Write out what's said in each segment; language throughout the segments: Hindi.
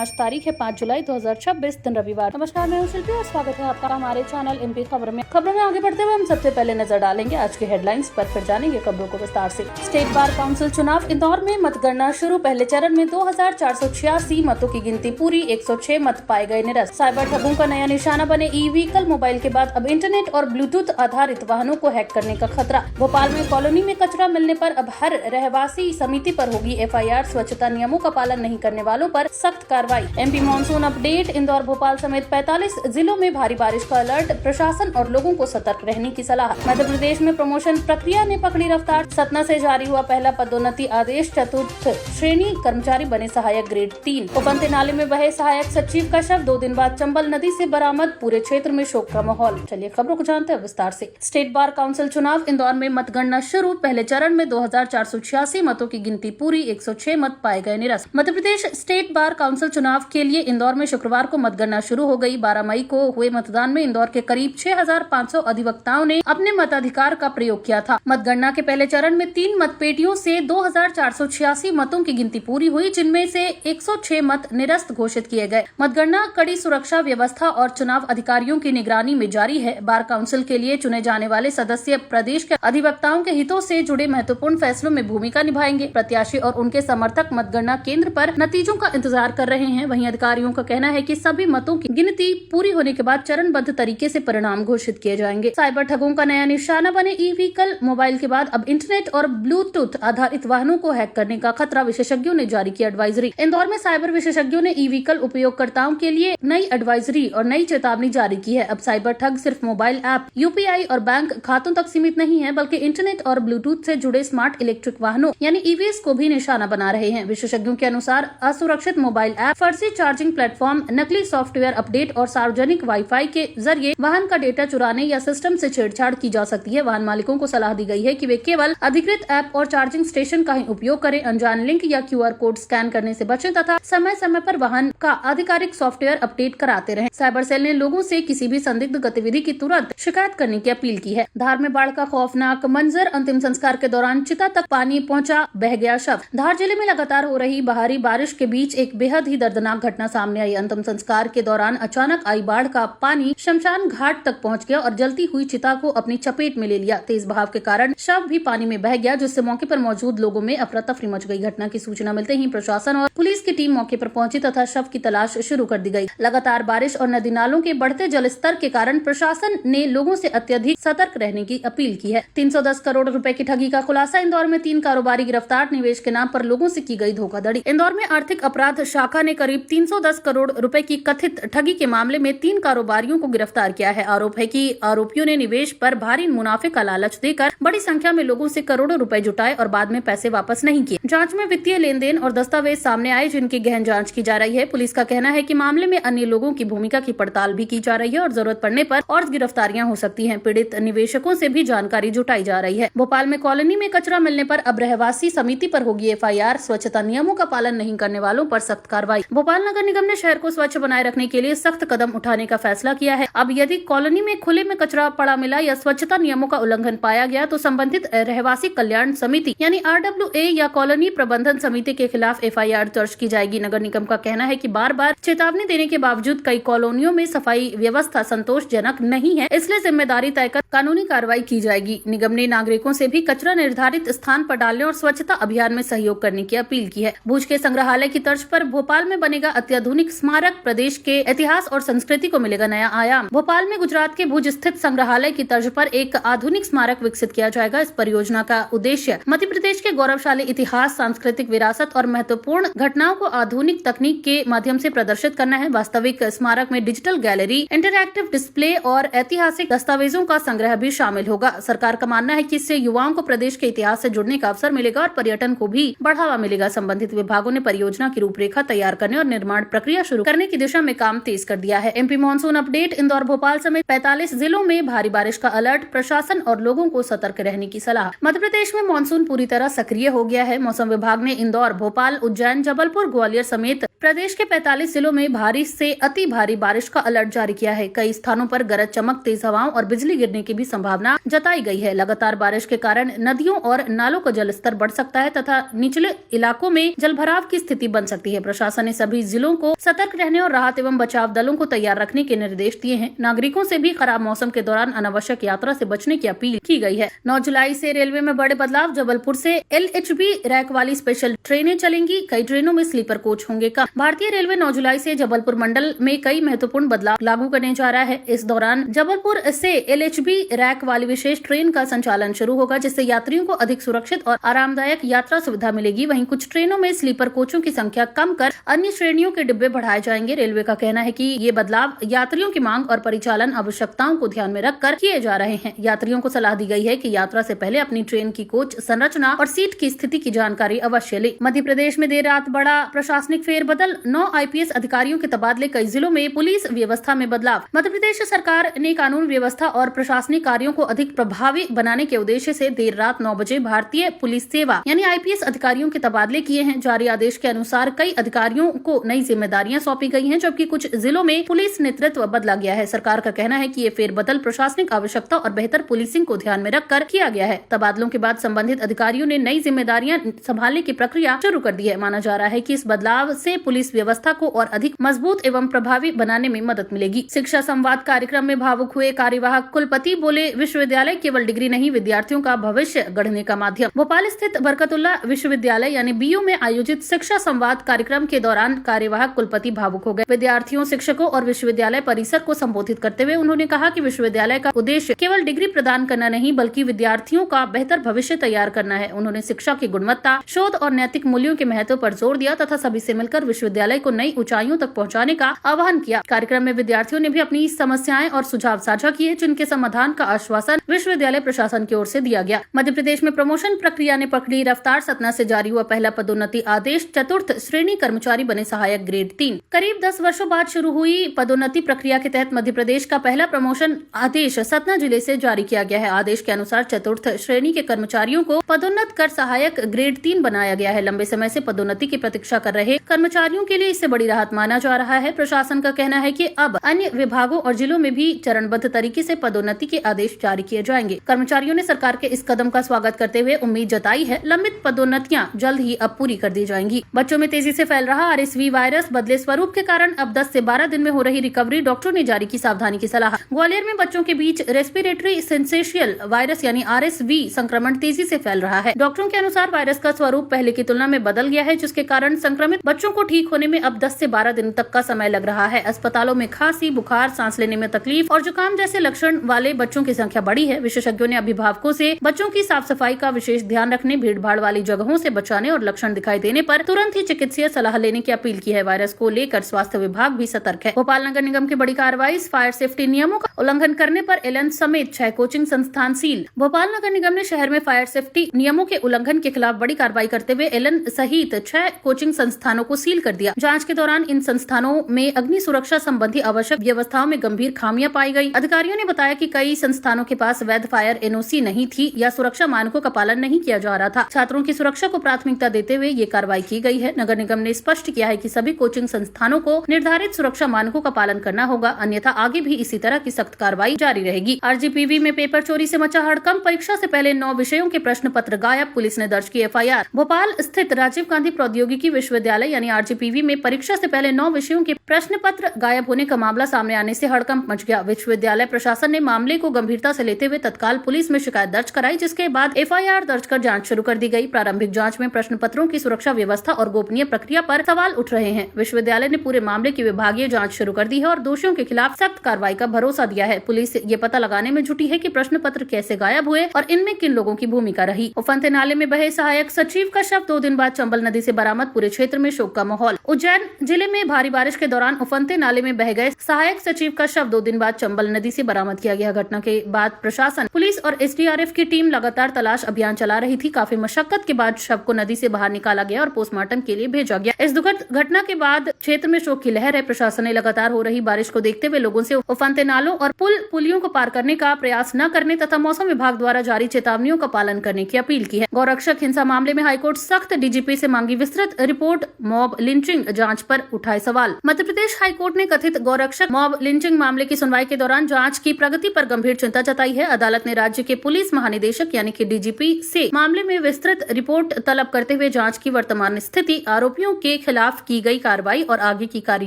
आज तारीख है 5 जुलाई 2026 दिन रविवार। नमस्कार, मैं हूं शिल्पी और स्वागत है आपका हमारे चैनल एमपी खबर में। खबरों में आगे बढ़ते हुए हम सबसे पहले नजर डालेंगे आज के हेडलाइंस पर, फिर जानेंगे खबरों को विस्तार से। स्टेट बार काउंसिल चुनाव, इंदौर में मतगणना शुरू। पहले चरण में 2486 मतों की गिनती पूरी, 106 मत पाए गए निरस्त। साइबर ठगों का नया निशाना बने ई व्हीकल, मोबाइल के बाद अब इंटरनेट और ब्लूटूथ आधारित वाहनों को हैक करने का खतरा। भोपाल में कॉलोनी में कचरा मिलने पर अब हर रहवासी समिति पर होगी एफआईआर, स्वच्छता नियमों का पालन नहीं करने वालों पर सख्त कार्रवाई। MP monsoon update, Indore Bhopal समेत 45 जिलों में भारी बारिश का अलर्ट, प्रशासन और लोगों को सतर्क रहने की सलाह। मध्य प्रदेश में प्रमोशन प्रक्रिया ने पकड़ी रफ्तार, सतना से जारी हुआ पहला पदोन्नति आदेश, चतुर्थ श्रेणी कर्मचारी बने सहायक ग्रेड 3। उपंते नाले में बहे सहायक सचिव का शव, 2 दिन बाद चंबल नदी से बरामद, पूरे क्षेत्र में शोक का माहौल। चलिए खबरों को जानते हैं विस्तार से। स्टेट बार काउंसिल चुनाव, इंदौर में मतगणना शुरू। पहले चरण में 2486 मतों की गिनती पूरी, 106 मत पाए गए निरस्त। Madhya Pradesh state bar council चुनाव के लिए इंदौर में शुक्रवार को मतगणना शुरू हो गई। 12 मई को हुए मतदान में इंदौर के करीब 6500 अधिवक्ताओं ने अपने मताधिकार का प्रयोग किया था। मतगणना के पहले चरण में 3 मतपेटियों से 2486 मतों की गिनती पूरी हुई, जिनमें से 106 मत निरस्त घोषित किए गए। मतगणना कड़ी सुरक्षा व्यवस्था और चुनाव अधिकारियों की निगरानी में जारी है। बार काउंसिल के लिए चुने जाने वाले सदस्य प्रदेश के अधिवक्ताओं के हितों से जुड़े महत्वपूर्ण फैसलों में भूमिका निभाएंगे। प्रत्याशी और उनके समर्थक मतगणना केंद्र पर नतीजों का इंतजार कर रहे हैं। वहीं अधिकारियों का कहना है कि सभी मतों की गिनती पूरी होने के बाद चरणबद्ध तरीके से परिणाम घोषित किए जाएंगे। साइबर ठगों का नया निशाना बने ई व्हीकल, मोबाइल के बाद अब इंटरनेट और ब्लूटूथ आधारित वाहनों को हैक करने का खतरा, विशेषज्ञों ने जारी की एडवाइजरी। इंदौर में साइबर विशेषज्ञों ने ई व्हीकल उपयोगकर्ताओं के लिए नई एडवाइजरी और नई चेतावनी जारी की है। अब साइबर ठग सिर्फ मोबाइल ऐप, यूपीआई और बैंक खातों तक सीमित नहीं है, बल्कि इंटरनेट और ब्लूटूथ से जुड़े स्मार्ट इलेक्ट्रिक वाहनों यानी ईवीएस को भी निशाना बना रहे हैं। विशेषज्ञों के अनुसार असुरक्षित मोबाइल ऐप, फर्जी चार्जिंग प्लेटफॉर्म, नकली सॉफ्टवेयर अपडेट और सार्वजनिक वाईफाई के जरिए वाहन का डेटा चुराने या सिस्टम से छेड़छाड़ की जा सकती है। वाहन मालिकों को सलाह दी गई है कि वे केवल अधिकृत ऐप और चार्जिंग स्टेशन का ही उपयोग करें, अनजान लिंक या क्यूआर कोड स्कैन करने से बचें तथा समय समय पर वाहन का आधिकारिक सॉफ्टवेयर अपडेट कराते रहें। साइबर सेल ने लोगों से किसी भी संदिग्ध गतिविधि की तुरंत शिकायत करने की अपील की है। धार में बाढ़ का खौफनाक मंजर, अंतिम संस्कार के दौरान चिता तक पानी पहुंचा, बह गया शव। धार जिले में लगातार हो रही भारी बारिश के बीच एक बेहद ही दर्दनाक घटना सामने आई। अंतिम संस्कार के दौरान अचानक आई बाढ़ का पानी शमशान घाट तक पहुंच गया और जलती हुई चिता को अपनी चपेट में ले लिया। तेज बहाव के कारण शव भी पानी में बह गया, जिससे मौके पर मौजूद लोगों में अफरा तफरी मच गई। घटना की सूचना मिलते ही प्रशासन और पुलिस की टीम मौके पर पहुंची तथा शव की तलाश शुरू कर दी गई। लगातार बारिश और नदी नालों के बढ़ते जलस्तर के कारण प्रशासन ने लोगों से अत्यधिक सतर्क रहने की अपील की है। 310 करोड़ रुपए की ठगी का खुलासा, इंदौर में 3 कारोबारी गिरफ्तार, निवेश के नाम पर लोगों से की गई धोखाधड़ी। इंदौर में आर्थिक अपराध शाखा ने करीब 310 करोड़ रुपए की कथित ठगी के मामले में 3 कारोबारियों को गिरफ्तार किया है। आरोप है कि आरोपियों ने निवेश पर भारी मुनाफे का लालच देकर बड़ी संख्या में लोगों से करोड़ों रुपए जुटाए और बाद में पैसे वापस नहीं किए। जांच में वित्तीय लेन देन और दस्तावेज सामने आए, जिनकी गहन जांच की जा रही है। पुलिस का कहना है कि मामले में अन्य लोगों की भूमिका की पड़ताल भी की जा रही है और जरूरत पड़ने पर और गिरफ्तारियां हो सकती हैं। पीड़ित निवेशकों से भी जानकारी जुटाई जा रही है। भोपाल में कॉलोनी में कचरा मिलने पर अब रहवासी समिति पर होगी एफआईआर, स्वच्छता नियमों का पालन नहीं करने वालों पर सख्त कार्रवाई। भोपाल नगर निगम ने शहर को स्वच्छ बनाए रखने के लिए सख्त कदम उठाने का फैसला किया है। अब यदि कॉलोनी में खुले में कचरा पड़ा मिला या स्वच्छता नियमों का उल्लंघन पाया गया तो संबंधित रहवासी कल्याण समिति यानी आरडब्ल्यूए या कॉलोनी प्रबंधन समिति के खिलाफ एफआईआर दर्ज की जाएगी। नगर निगम का कहना है कि बार बार चेतावनी देने के बावजूद कई कॉलोनियों में सफाई व्यवस्था संतोषजनक नहीं है, इसलिए जिम्मेदारी तय कर कानूनी कार्रवाई की जाएगी। निगम ने नागरिकों से भी कचरा निर्धारित स्थान पर डालने और स्वच्छता अभियान में सहयोग करने की अपील की है। भुज के संग्रहालय की तर्ज पर भोपाल में बनेगा अत्याधुनिक स्मारक, प्रदेश के इतिहास और संस्कृति को मिलेगा नया आयाम। भोपाल में गुजरात के भुज स्थित संग्रहालय की तर्ज पर एक आधुनिक स्मारक विकसित किया जाएगा। इस परियोजना का उद्देश्य मध्य प्रदेश के गौरवशाली इतिहास, सांस्कृतिक विरासत और महत्वपूर्ण घटनाओं को आधुनिक तकनीक के माध्यम से प्रदर्शित करना है। वास्तविक स्मारक में डिजिटल गैलरी, इंटरैक्टिव डिस्प्ले और ऐतिहासिक दस्तावेजों का संग्रह भी शामिल होगा। सरकार का मानना है कि इससे युवाओं को प्रदेश के इतिहास से जुड़ने का अवसर मिलेगा और पर्यटन को भी बढ़ावा मिलेगा। संबंधित विभागों ने परियोजना की रूपरेखा तैयार करने और निर्माण प्रक्रिया शुरू करने की दिशा में काम तेज कर दिया है। MP monsoon update, Indore Bhopal समेत 45 जिलों में भारी बारिश का अलर्ट, प्रशासन और लोगों को सतर्क रहने की सलाह। मध्य प्रदेश में मॉनसून पूरी तरह सक्रिय हो गया है। मौसम विभाग ने इंदौर, भोपाल, उज्जैन, जबलपुर, ग्वालियर समेत प्रदेश के 45 जिलों में भारी से अति भारी बारिश का अलर्ट जारी किया है। कई स्थानों पर गरज चमक, तेज हवाओं और बिजली गिरने की भी संभावना जताई गई है। लगातार बारिश के कारण नदियों और नालों का जलस्तर बढ़ सकता है तथा निचले इलाकों में जलभराव की स्थिति बन सकती है। प्रशासन ने सभी जिलों को सतर्क रहने और राहत एवं बचाव दलों को तैयार रखने के निर्देश दिए हैं। नागरिकों से भी खराब मौसम के दौरान अनावश्यक यात्रा से बचने की अपील की गई है। 9 जुलाई से रेलवे में बड़े बदलाव। जबलपुर से LHB रैक वाली स्पेशल ट्रेनें चलेंगी। कई ट्रेनों में स्लीपर कोच होंगे कम। भारतीय रेलवे 9 जुलाई से जबलपुर मंडल में कई महत्वपूर्ण बदलाव लागू करने जा रहा है। इस दौरान जबलपुर से LHB रैक वाली विशेष ट्रेन का संचालन शुरू होगा, जिससे यात्रियों को अधिक सुरक्षित और आरामदायक यात्रा सुविधा मिलेगी। वहीं कुछ ट्रेनों में स्लीपर कोचों की संख्या कम कर अन्य श्रेणियों के डिब्बे बढ़ाए जाएंगे। रेलवे का कहना है कि ये बदलाव यात्रियों की मांग और परिचालन आवश्यकताओं को ध्यान में रखकर किए जा रहे हैं। यात्रियों को सलाह दी गई है कि यात्रा से पहले अपनी ट्रेन की कोच संरचना और सीट की स्थिति की जानकारी अवश्य ले। मध्य प्रदेश में देर रात बड़ा प्रशासनिक फेरबदल। 9 IPS अधिकारियों के तबादले। कई जिलों में पुलिस व्यवस्था में बदलाव। मध्य प्रदेश सरकार ने कानून व्यवस्था और प्रशासनिक कार्यों को अधिक प्रभावी बनाने के उद्देश्य से देर रात 9 बजे भारतीय पुलिस सेवा यानी IPS अधिकारियों के तबादले किए हैं। जारी आदेश के अनुसार कई अधिकारियों को नई जिम्मेदारियां सौंपी गई हैं, जबकि कुछ जिलों में पुलिस नेतृत्व बदला गया है। सरकार का कहना है कि ये फेरबदल प्रशासनिक आवश्यकता और बेहतर पुलिसिंग को ध्यान में रखकर किया गया है। तबादलों के बाद संबंधित अधिकारियों ने नई जिम्मेदारियां संभालने की प्रक्रिया शुरू कर दी है। माना जा रहा है कि इस बदलाव से पुलिस व्यवस्था को और अधिक मजबूत एवं प्रभावी बनाने में मदद मिलेगी। शिक्षा संवाद कार्यक्रम में भावुक हुए कार्यवाहक कुलपति। बोले, विश्वविद्यालय केवल डिग्री नहीं, विद्यार्थियों का भविष्य गढ़ने का माध्यम। भोपाल स्थित बरकतुल्ला विश्वविद्यालय यानी BU में आयोजित शिक्षा संवाद कार्यक्रम के दौरान कार्यवाहक कुलपति भावुक हो गए। विद्यार्थियों, शिक्षकों और विश्वविद्यालय परिसर को संबोधित करते हुए उन्होंने कहा कि विश्वविद्यालय का उद्देश्य केवल डिग्री प्रदान करना नहीं, बल्कि विद्यार्थियों का बेहतर भविष्य तैयार करना है। उन्होंने शिक्षा की गुणवत्ता, शोध और नैतिक मूल्यों के महत्व पर जोर दिया तथा सभी से मिलकर विश्वविद्यालय को नई ऊंचाइयों तक पहुंचाने का आह्वान किया। कार्यक्रम में विद्यार्थियों ने भी अपनी समस्याएं और सुझाव साझा किए, जिनके समाधान का आश्वासन विश्वविद्यालय प्रशासन की ओर से दिया गया। मध्य प्रदेश में प्रमोशन प्रक्रिया ने पकड़ी रफ्तार। सतना से जारी हुआ पहला पदोन्नति आदेश। चतुर्थ श्रेणी कर्मचारी बने सहायक ग्रेड 3। करीब 10 वर्षों बाद शुरू हुई पदोन्नति प्रक्रिया के तहत मध्य प्रदेश का पहला प्रमोशन आदेश सतना जिले से जारी किया गया है। आदेश के अनुसार चतुर्थ श्रेणी के कर्मचारियों को पदोन्नत कर सहायक ग्रेड 3 बनाया गया है। लंबे समय से पदोन्नति की प्रतीक्षा कर रहे कर्मचारियों के लिए इससे बड़ी राहत माना जा रहा है। प्रशासन का कहना है कि अब अन्य विभागों और जिलों में भी चरणबद्ध तरीके से पदोन्नति के आदेश जारी किए जाएंगे। कर्मचारियों ने सरकार के इस कदम का स्वागत करते हुए उम्मीद जताई है लंबित पदोन्नतियां जल्द ही अब पूरी कर दी जाएंगी। बच्चों में तेजी से फैल रहा RSV वायरस। बदले स्वरूप के कारण अब 10 से 12 दिन में हो रही रिकवरी। डॉक्टरों ने जारी की सावधानी की सलाह। ग्वालियर में बच्चों के बीच रेस्पिरेटरी सिंसेशियल वायरस यानी RSV संक्रमण तेजी से फैल रहा है। डॉक्टरों के अनुसार वायरस का स्वरूप पहले की तुलना में बदल गया है, जिसके कारण संक्रमित बच्चों को ठीक होने में अब 10 से 12 दिन तक का समय लग रहा है। अस्पतालों में खांसी, बुखार, सांस लेने में तकलीफ और जुकाम जैसे लक्षण वाले बच्चों की संख्या बढ़ी है। विशेषज्ञों ने अभिभावकों से बच्चों की साफ सफाई का विशेष ध्यान रखने, भीड़ भाड़ वाली जगहों से बचाने और लक्षण दिखाई देने पर तुरंत ही चिकित्सीय सलाह लेने की अपील की है। वायरस को लेकर स्वास्थ्य विभाग भी सतर्क है। भोपाल नगर निगम की बड़ी कार्रवाई। फायर सेफ्टी नियमों का उल्लंघन करने पर LN समेत 6 कोचिंग संस्थान सील। भोपाल नगर निगम ने शहर में फायर सेफ्टी नियमों के उल्लंघन के खिलाफ बड़ी कार्रवाई करते हुए LN सहित 6 कोचिंग संस्थानों को सील कर दिया। जांच के दौरान इन संस्थानों में अग्नि सुरक्षा संबंधी आवश्यक व्यवस्थाओं में गंभीर खामियां पाई गई। अधिकारियों ने बताया कि कई संस्थानों के पास वैध फायर NOC नहीं थी या सुरक्षा मानकों का पालन नहीं किया जा रहा था। छात्रों की सुरक्षा को प्राथमिकता देते हुए ये कार्रवाई की गई है। नगर निगम ने स्पष्ट किया है कि सभी कोचिंग संस्थानों को निर्धारित सुरक्षा मानकों का पालन करना होगा, अन्यथा आगे भी इसी तरह की सख्त कार्रवाई जारी रहेगी। RGPV में पेपर चोरी से मचा हड़कंप। परीक्षा से पहले 9 विषयों के प्रश्न पत्र गायब। पुलिस ने दर्ज की FIR। भोपाल स्थित राजीव गांधी प्रौद्योगिकी विश्वविद्यालय यानी RGPV में परीक्षा से पहले 9 विषयों के प्रश्न पत्र गायब होने का मामला सामने आने से हड़कंप मच गया। विश्वविद्यालय प्रशासन ने मामले को गंभीरता से लेते हुए तत्काल पुलिस में शिकायत दर्ज कराई, जिसके बाद FIR दर्ज कर जांच शुरू कर दी गई। प्रारंभिक जांच में प्रश्न पत्रों की सुरक्षा व्यवस्था और गोपनीय प्रक्रिया पर सवाल उठ रहे हैं। विश्वविद्यालय ने पूरे मामले की विभागीय जांच शुरू कर दी है और दोषियों के खिलाफ सख्त कार्रवाई का भरोसा दिया है। पुलिस ये पता लगाने में जुटी है कि प्रश्न पत्र कैसे गायब हुए और इनमें किन लोगों की भूमिका रही। उफनते नाले में बहे सहायक सचिव का शव 2 दिन बाद चंबल नदी से बरामद। पूरे क्षेत्र में शोक का माहौल। उज्जैन जिले में भारी बारिश के दौरान उफनते नाले में बह गए सहायक सचिव का शव 2 दिन बाद चंबल नदी से बरामद किया गया। घटना के बाद प्रशासन, पुलिस और SDRF की टीम लगातार तलाश अभियान चला रही थी। काफी मशक्कत के बाद शव को नदी से बाहर निकाला गया और पोस्टमार्टम के लिए भेजा गया। इस दुखद घटना के बाद क्षेत्र में शोक की लहर है। प्रशासन ने लगातार हो रही बारिश को देखते हुए लोगों से उफनते नालों और पुलियों को पार करने का प्रयास न करने तथा मौसम विभाग द्वारा जारी चेतावनियों का पालन करने की अपील की है। गौरक्षक हिंसा मामले में हाईकोर्ट सख्त। DGP से मांगी विस्तृत रिपोर्ट। मॉब लिंचिंग जांच पर उठाए सवाल। मध्य प्रदेश हाईकोर्ट ने कथित गौरक्षक मॉब लिंचिंग मामले की सुनवाई के दौरान जांच की प्रगति पर गंभीर चिंता जताई है। अदालत ने राज्य के पुलिस महानिदेशक यानी कि DGP से मामले में विस्तृत रिपोर्ट तलब करते हुए जांच की वर्तमान स्थिति, आरोपियों के खिलाफ खिलाफ की गई कार्रवाई और आगे की कार्य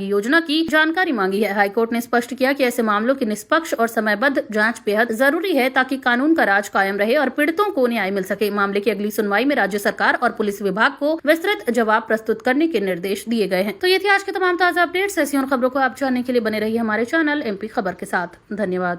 योजना की जानकारी मांगी है। हाईकोर्ट ने स्पष्ट किया कि ऐसे मामलों की निष्पक्ष और समयबद्ध जांच बेहद जरूरी है ताकि कानून का राज कायम रहे और पीड़ितों को न्याय मिल सके। मामले की अगली सुनवाई में राज्य सरकार और पुलिस विभाग को विस्तृत जवाब प्रस्तुत करने के निर्देश दिए गए हैं। तो ये थी आज के तमाम ताजा अपडेट्स। ऐसी और खबरों को आप जानने के लिए बने रहिए हमारे चैनल MP खबर के साथ। धन्यवाद।